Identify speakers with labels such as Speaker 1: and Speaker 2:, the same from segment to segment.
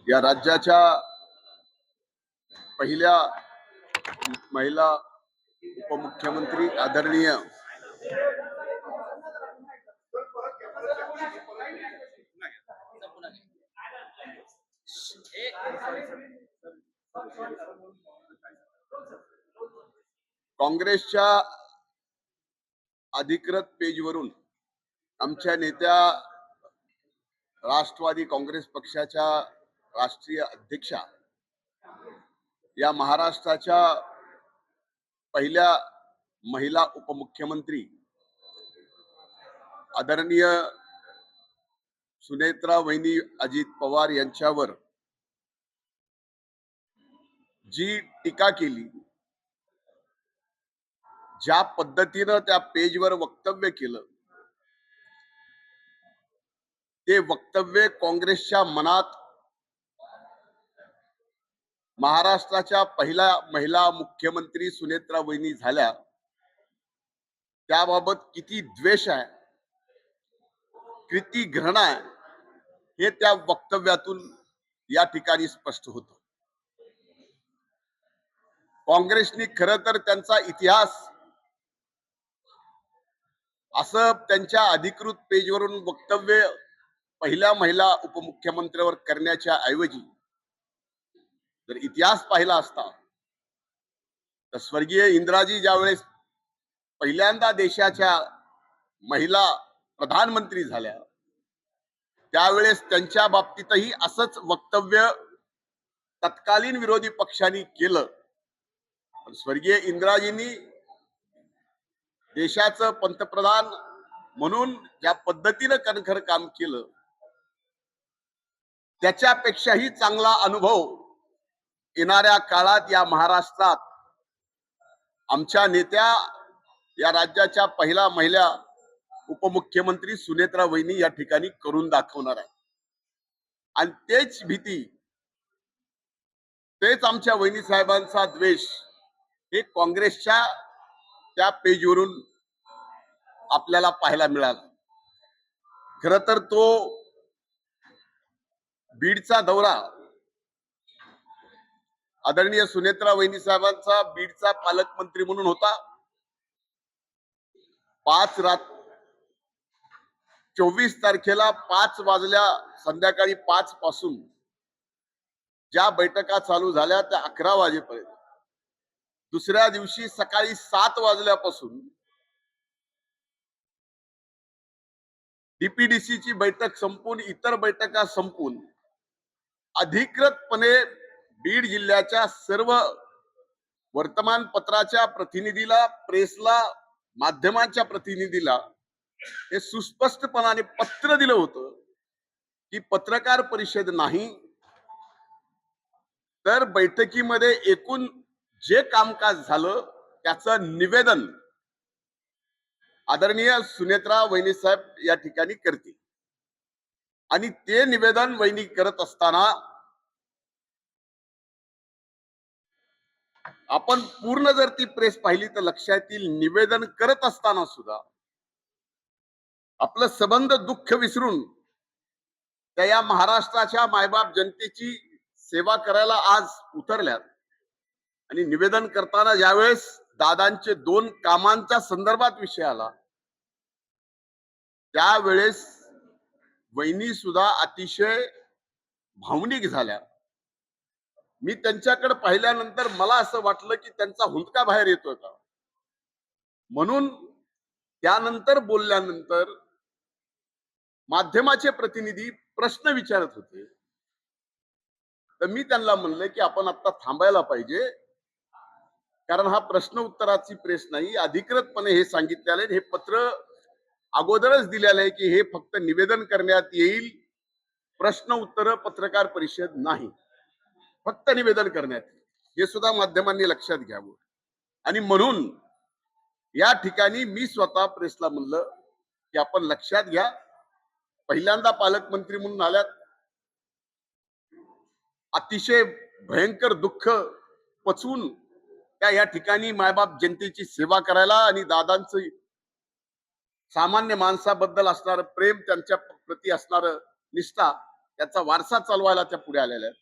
Speaker 1: या राज्याच्या पहिल्या महिला उपमुख्यमंत्री आदरणीय काँग्रेसच्या अधिकृत पेजवरून आमच्या नेत्या राष्ट्रवादी काँग्रेस पक्षाच्या राष्ट्रीय अध्यक्षा या महाराष्ट्राच्या पहिल्या महिला उपमुख्यमंत्री आदरणीय सुनेत्रा वहिनी अजित पवार यांच्यावर जी टीका केली, ज्या पद्धतीनं त्या पेजवर वक्तव्य केलं, ते वक्तव्य काँग्रेसच्या मनात महाराष्ट्राच्या पहिल्या महिला मुख्यमंत्री सुनेत्रा वहिनी झाल्या त्याबाबत किती द्वेष आहे, किती घृणा आहे, हे त्या वक्तव्यातून या ठिकाणी स्पष्ट होतं. काँग्रेसने खरं तर त्यांचा इतिहास असं त्यांच्या अधिकृत पेजवरून वक्तव्य पहिल्या महिला उपमुख्यमंत्र्यावर करण्याच्या ऐवजी जर इतिहास पाहिला असता तर स्वर्गीय इंदिराजी ज्यावेळेस पहिल्यांदा देशाच्या महिला प्रधानमंत्री झाल्या त्यावेळेस त्यांच्या बाबतीतही असंच वक्तव्य तत्कालीन विरोधी पक्षांनी केलं. स्वर्गीय इंदिराजींनी देशाचं पंतप्रधान म्हणून ज्या पद्धतीनं कणखर काम केलं त्याच्यापेक्षाही चांगला अनुभव येणाऱ्या काळात या महाराष्ट्रात आमच्या नेत्या या राज्याच्या पहिला महिला उपमुख्यमंत्री सुनेत्रा वहिनी या ठिकाणी करून दाखवणार आहे. आणि तेच भीती, तेच आमच्या वहिनी साहेबांचा द्वेष हे काँग्रेसच्या त्या पेजवरून आपल्याला पाहायला मिळाला. खर तर तो बीडचा दौरा आदरणीय सुनेत्रा वहिनी साहेबांचा बीडचा पालकमंत्री म्हणून होता. 24 तारखेला 5 वाजल्या संध्याकाळी 5 पासून ज्या बैठका चालू झाल्या त्या 11 वाजेपर्यंत, दुसऱ्या दिवशी सकाळी 7 वाजल्यापासून डीपीडीसीची बैठक संपून इतर बैठका संपून अधिकृतपणे बीड जिल्ह्याच्या सर्व वर्तमानपत्राच्या प्रतिनिधीला, प्रेसला, माध्यमांच्या प्रतिनिधीला हे सुस्पष्टपणाने पत्र दिलं होतं की पत्रकार परिषद नाही तर बैठकीमध्ये एकूण जे कामकाज झालं त्याचं निवेदन आदरणीय सुनेत्रा वहिनी साहेब या ठिकाणी करतील. आणि ते निवेदन वहिनी करत असताना आपण पूर्ण जर ती प्रेस पाहिली तर लक्षात येईल, निवेदन करत असताना सुद्धा आपलं संबंध दुःख विसरून त्या या महाराष्ट्राच्या मायबाप जनतेची सेवा करायला आज उतरल्यात. आणि निवेदन करताना ज्यावेळेस दादांचे 2 कामांच्या संदर्भात विषय आला त्यावेळेस वहिनी सुद्धा अतिशय भावनिक झाल्या. मी त्यांच्याकडे पाहिल्यानंतर मला असं वाटलं की त्यांचा हुंदका बाहेर येतोय का, म्हणून त्यानंतर बोलल्यानंतर माध्यमाचे प्रतिनिधी प्रश्न विचारत होते तर मी त्यांना म्हणलं की आपण आता थांबायला पाहिजे, कारण हा प्रश्न उत्तराची प्रेस नाही. अधिकृतपणे हे सांगितलेलं, हे पत्र अगोदरच दिलेलं आहे की हे फक्त निवेदन करण्यात येईल, प्रश्न उत्तर पत्रकार परिषद नाही, फक्त निवेदन करण्यात येईल. हे सुद्धा माध्यमांनी लक्षात घ्यावं. आणि म्हणून या ठिकाणी मी स्वतः प्रेसला म्हणलं की आपण लक्षात घ्या, पहिल्यांदा पालकमंत्री म्हणून आल्यात, अतिशय भयंकर दुःख पचवून त्या या ठिकाणी मायबाप जनतेची सेवा करायला आणि दादांचं सामान्य माणसाबद्दल असणारं प्रेम, त्यांच्या प्रती असणारं निष्ठा त्याचा वारसा चालवायला त्या पुढे आलेल्या आहेत.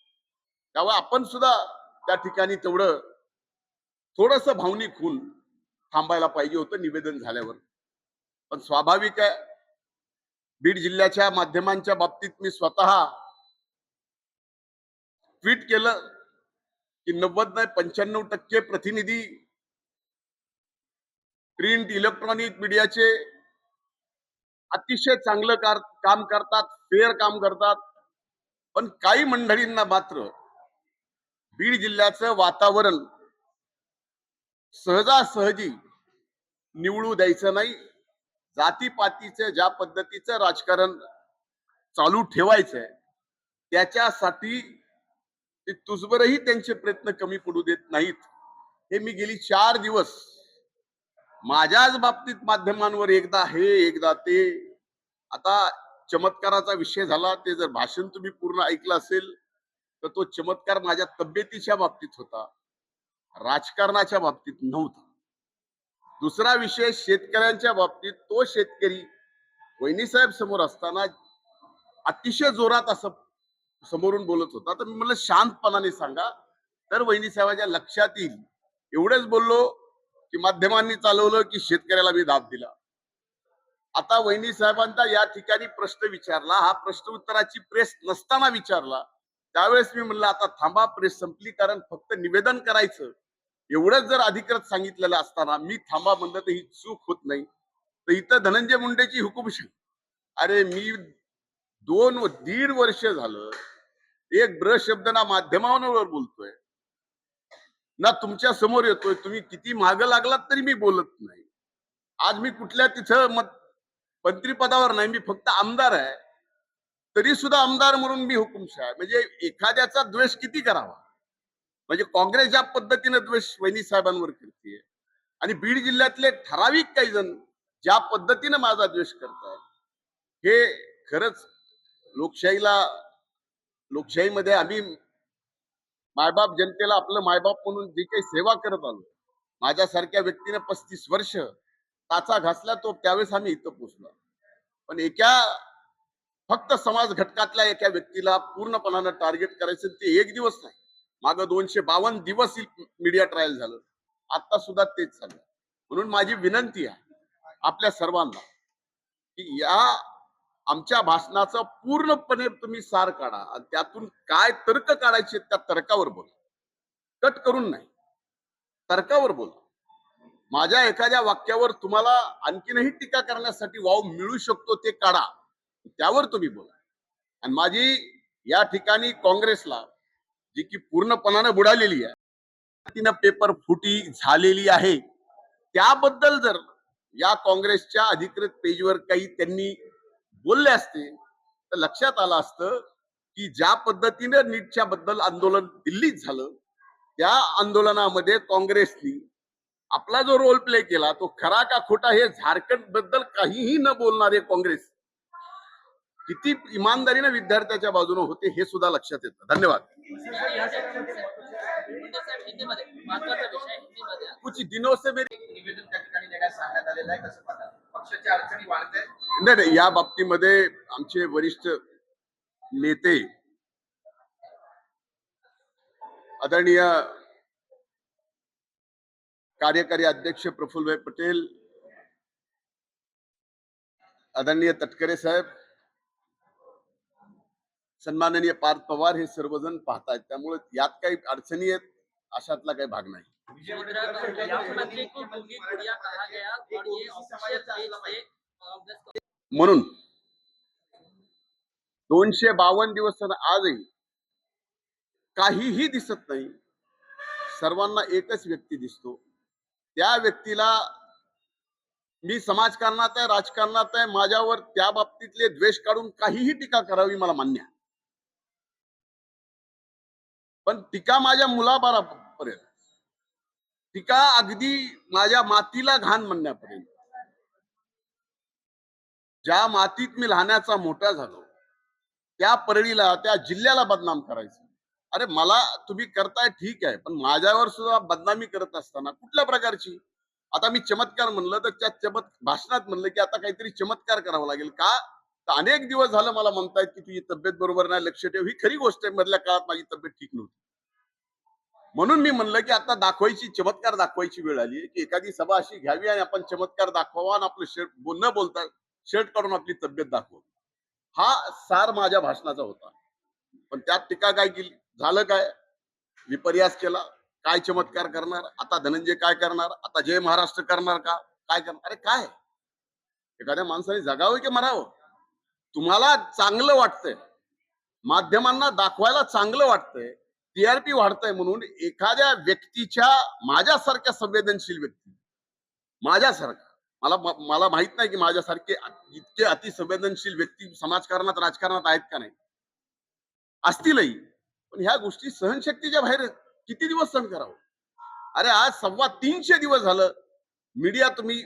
Speaker 1: त्यामुळे आपण सुद्धा त्या ठिकाणी तेवढं थोडस भावनिक होऊन थांबायला पाहिजे होतं निवेदन झाल्यावर. पण स्वाभाविक आहे, बीड जिल्ह्याच्या माध्यमांच्या बाबतीत मी स्वतः ट्विट केलं की 90 नाही 95% प्रतिनिधी प्रिंट इलेक्ट्रॉनिक मीडियाचे अतिशय चांगलं काम करतात, फेअर काम करतात. पण काही मंडळींना मात्र बीड जिल्ह्याचं वातावरण सहजासहजी निवडू द्यायचं नाही. जातीपातीचं ज्या पद्धतीचं राजकारण चालू ठेवायचंय त्याच्यासाठी ते तुझबरही त्यांचे प्रयत्न कमी पडू देत नाहीत. हे मी गेली 4 दिवस माझ्याच बाबतीत माध्यमांवर एकदा हे एकदा ते. आता चमत्काराचा विषय झाला, ते जर भाषण तुम्ही पूर्ण ऐकलं असेल तर तो चमत्कार माझ्या तब्येतीच्या बाबतीत होता, राजकारणाच्या बाबतीत नव्हता. दुसरा विषय शेतकऱ्यांच्या बाबतीत, तो शेतकरी वहिनी साहेब समोर असताना अतिशय जोरात असं समोरून बोलत होता. तर मी म्हणलं शांतपणाने सांगा तर वहिनी साहेबांच्या लक्षात येईल. एवढंच बोललो की माध्यमांनी चालवलं की शेतकऱ्याला मी दाब दिला. आता वहिनी साहेबांचा या ठिकाणी प्रश्न विचारला, हा प्रश्न उत्तराची प्रेस नसताना विचारला, त्यावेळेस मी म्हणलं आता थांबा, प्रेस संपली, कारण फक्त निवेदन करायचं एवढंच जर अधिकृत सांगितलेलं असताना मी थांबा म्हणलं तर ही चूक होत नाही. तर इथं धनंजय मुंडेची हुकुमशाही. अरे मी 2.5 वर्ष झालं एक ब्र शब्द ना माध्यमांवर बोलतोय ना तुमच्या समोर येतोय. तुम्ही किती मागं लागलात तरी मी बोलत नाही. आज मी कुठल्या तिथं मंत्रिपदावर नाही, मी फक्त आमदार आहे, तरी सुद्धा आमदार म्हणून मी हुकुमशाह आहे. म्हणजे एखाद्याचा द्वेष किती करावा, म्हणजे काँग्रेस ज्या पद्धतीने द्वेष वहिनी साहेबांवर करते आणि बीड जिल्ह्यातले ठराविक काही जण ज्या पद्धतीने माझा द्वेष करतात, हे खरंच लोकशाहीमध्ये आम्ही मायबाप जनतेला आपलं मायबाप म्हणून जी काही सेवा करत आलो, माझ्यासारख्या व्यक्तीने 35 वर्ष टाचा घासला, तो त्यावेळेस आम्ही इथं पोहोचलो. पण फक्त समाज घटकातल्या एका व्यक्तीला पूर्णपणानं टार्गेट करायचं, ते एक दिवस नाही, मागं 252 दिवस मीडिया ट्रायल झालं. आता सुद्धा तेच चाललं. म्हणून माझी विनंती आहे आपल्या सर्वांना की या आमच्या भाषणाचं पूर्णपणे तुम्ही सार काढा आणि त्यातून काय तर्क काढायचे त्या तर्कावर बोला, कट करून नाही, तर्कावर बोला. माझ्या एखाद्या वाक्यावर तुम्हाला आणखीनही टीका करण्यासाठी वाव मिळू शकतो, ते काढा, त्यावर तुम्ही बोला. आणि माझी या ठिकाणी काँग्रेसला, जी की पूर्णपणाने बुडालेली आहे, तिनं पेपर फुटी झालेली आहे, त्याबद्दल जर या काँग्रेसच्या अधिकृत पेजवर काही त्यांनी बोलले असते तर लक्षात आलं असतं की ज्या पद्धतीने नीटच्या बद्दल आंदोलन दिल्लीत झालं, त्या आंदोलनामध्ये काँग्रेसनी आपला जो रोल प्ले केला तो खरा का खोटा हे झारखंड बद्दल काहीही न बोलणारे काँग्रेस किती इमानदारीने विद्यार्थ्याच्या बाजूने होते हे सुद्धा लक्षात येतं. धन्यवाद. कुछ दिनों से मेरी
Speaker 2: निवेदन त्या ठिकाणी देण्यास सांगण्यात आलेलं आहे, कसं पाहता पक्षाच्या अडचणी वाढत
Speaker 1: नाही, या बाबतीमध्ये आमचे वरिष्ठ नेते आदरणीय कार्यकारी अध्यक्ष प्रफुल्लभाई पटेल, आदरणीय तटकरे साहेब, सन्माननीय पार्थ पवार, हे सर्वजण पाहतायत. त्यामुळे यात काही अडचणी आहेत अशातला काही भाग नाही. म्हणून 252 दिवस आजही काहीही दिसत नाही. सर्वांना एकच व्यक्ती दिसतो. त्या व्यक्तीला मी समाजकारणात आहे, राजकारणात आहे, माझ्यावर त्या बाबतीतले द्वेष काढून काहीही टीका करावी मला मान्य आहे, पण टीका माझ्या मुलाबाळापर्यंत, टीका अगदी माझ्या मातीला घाण म्हणण्यापर्यंत, ज्या मातीत मी लहानाचा मोठा झालो त्या परळीला, त्या जिल्ह्याला बदनाम करायचं. अरे मला तुम्ही करताय ठीक आहे, पण माझ्यावर सुद्धा बदनामी करत असताना कुठल्या प्रकारची? आता मी चमत्कार म्हणलं तर त्या भाषणात म्हणलं की आता काहीतरी चमत्कार करावा लागेल का? तर तर अनेक दिवस झालं मला म्हणतायत की तुझी तब्येत बरोबर नाही, लक्ष ठेव. ही खरी गोष्ट आहे. मधल्या काळात माझी तब्येत ठीक नव्हती. म्हणून मी म्हणलं की आता चमत्कार दाखवायची वेळ आली की एखादी सभा अशी घ्यावी आणि आपण चमत्कार दाखवावा आणि आपलं शर्ट न बोलता शर्ट काढून आपली तब्येत दाखव. हा सार माझ्या भाषणाचा होता. पण त्यात टीका काय केली, झालं काय, विपर्यास केला. काय चमत्कार करणार आता, धनंजय काय करणार आता, जय महाराष्ट्र करणार का, काय करणार? अरे काय, एखाद्या माणसाने जगावं की मरावं? तुम्हाला चांगलं वाटतंय, माध्यमांना दाखवायला चांगलं वाटतंय, टीआरपी वाढतंय म्हणून एखाद्या व्यक्तीच्या, माझ्यासारख्या संवेदनशील व्यक्ती, माझ्यासारखा, मला माहित नाही की माझ्यासारखे इतके अतिसंवेदनशील व्यक्ती समाजकारणात राजकारणात आहेत का नाही, असतीलही, पण ह्या गोष्टी सहनशक्तीच्या बाहेर आहेत. किती दिवस सहन करावं? अरे आज 350 दिवस झालं मीडिया तुम्ही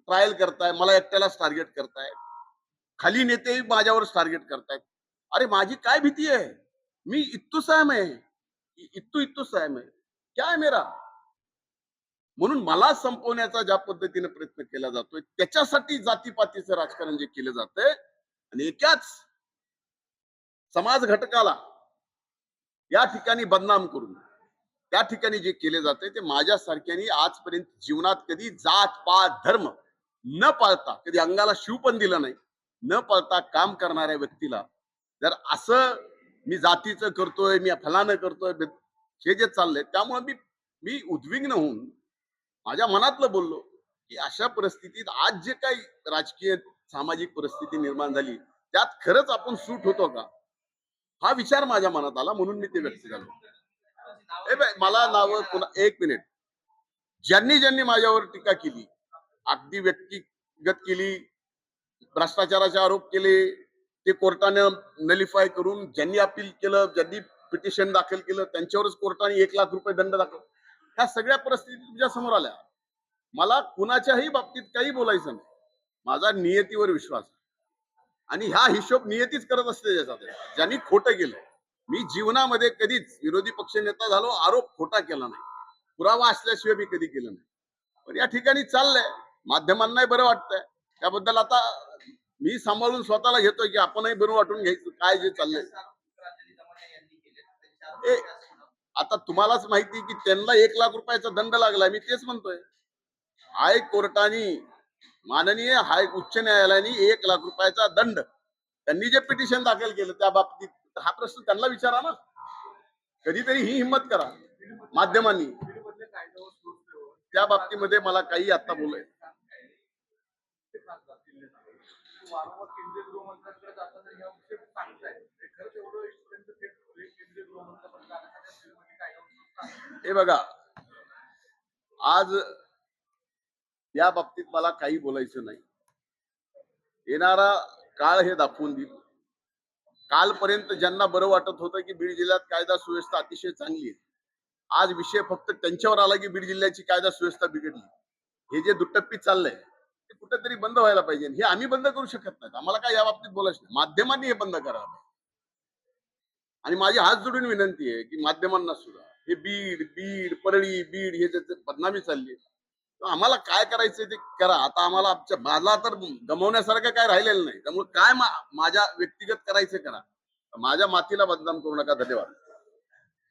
Speaker 1: ट्रायल करताय, मला एकट्यालाच टार्गेट करताय, खाली नेतेही माझ्यावर टार्गेट करतायत. अरे माझी काय भीती आहे? मी इत्तू सायम आहे, इत्तू सायम आहे, क्या है मेरा? म्हणून मला संपवण्याचा ज्या पद्धतीने प्रयत्न केला जातोय, त्याच्यासाठी जातीपातीचं राजकारण जे केलं जातंय आणि एकाच समाज घटकाला या ठिकाणी बदनाम करून त्या ठिकाणी जे केले जाते ते माझ्यासारख्यानी आजपर्यंत जीवनात कधी जात पात धर्म न पाळता, कधी अंगाला शिव पण दिलं नाही, न पाळता काम करणाऱ्या व्यक्तीला जर असं मी जातीचं करतोय, मी फलानं करतोय, हे जे चाललंय, त्यामुळे मी उद्विग्न होऊन माझ्या मनातलं बोललो की अशा परिस्थितीत आज जे काही राजकीय सामाजिक परिस्थिती निर्माण झाली त्यात खरंच आपण सूट होतो का, हा विचार माझ्या मनात आला, म्हणून मी ते व्यक्त झालो. मला नावं पुन्हा, एक मिनिट, ज्यांनी ज्यांनी माझ्यावर टीका केली, अगदी व्यक्तिगत केली, भ्रष्टाचाराचे आरोप केले, ते कोर्टानं नलिफाय करून, ज्यांनी अपील केलं, ज्यांनी पिटिशन दाखल केलं, त्यांच्यावरच कोर्टाने 1,00,000 रुपये दंड दाखल. ह्या सगळ्या परिस्थिती तुमच्या समोर आल्या. मला कुणाच्याही बाबतीत काही बोलायचं नाही. माझा नियतीवर विश्वास आहे आणि हा हिशोब नियतीच करत असते. ज्याच्यात ज्यांनी खोटं केलं, मी जीवनामध्ये कधीच विरोधी पक्ष नेता झालो, आरोप खोटा केला नाही, पुरावा असल्याशिवाय मी कधी केलं नाही. पण या ठिकाणी चाललंय, माध्यमांनाही बरं वाटतंय, त्याबद्दल आता मी सांभाळून स्वतःला घेतोय की आपणही बरं वाटून घ्यायचं काय जे चाललंय. ए, आता तुम्हालाच माहिती की त्यांना 1,00,000 रुपयाचा दंड लागलाय, मी तेच म्हणतोय. हायकोर्टाने, माननीय उच्च न्यायालयाने 1,00,000 रुपयाचा दंड, त्यांनी जे पिटिशन दाखल केलं त्या बाबतीत, हा प्रश्न त्यांना विचारा ना. कधीतरी ही हिंमत करा माध्यमांनी. त्या बाबतीमध्ये मला काही आता बोलायचं. हे बघा, आज या बाबतीत मला काही बोलायचं नाही. येणारा काळ हे दाखवून देईल. कालपर्यंत ज्यांना बरं वाटत होतं की बीड जिल्ह्यात कायदा सुव्यवस्था अतिशय चांगली आहे, आज विषय फक्त त्यांच्यावर आला की बीड जिल्ह्याची कायदा सुव्यवस्था बिघडली. हे जे दुट्टप्पी चाललंय ते कुठेतरी बंद व्हायला पाहिजे. हे आम्ही बंद करू शकत नाही. आम्हाला काय या बाबतीत बोलायचं नाही. माध्यमांनी हे बंद करावं पाहिजे. आणि माझी हात जोडून विनंती आहे की माध्यमांना सुद्धा हे बीड परळी बीड हे जे बदनामी चालली आहे, आम्हाला काय करायचंय ते करा. आता आम्हाला मला तर गमवण्यासारखं काय राहिलेलं नाही, त्यामुळे काय माझ्या व्यक्तिगत करायचं करा. माझ्या मातीला बदनाम करू नका. धन्यवाद.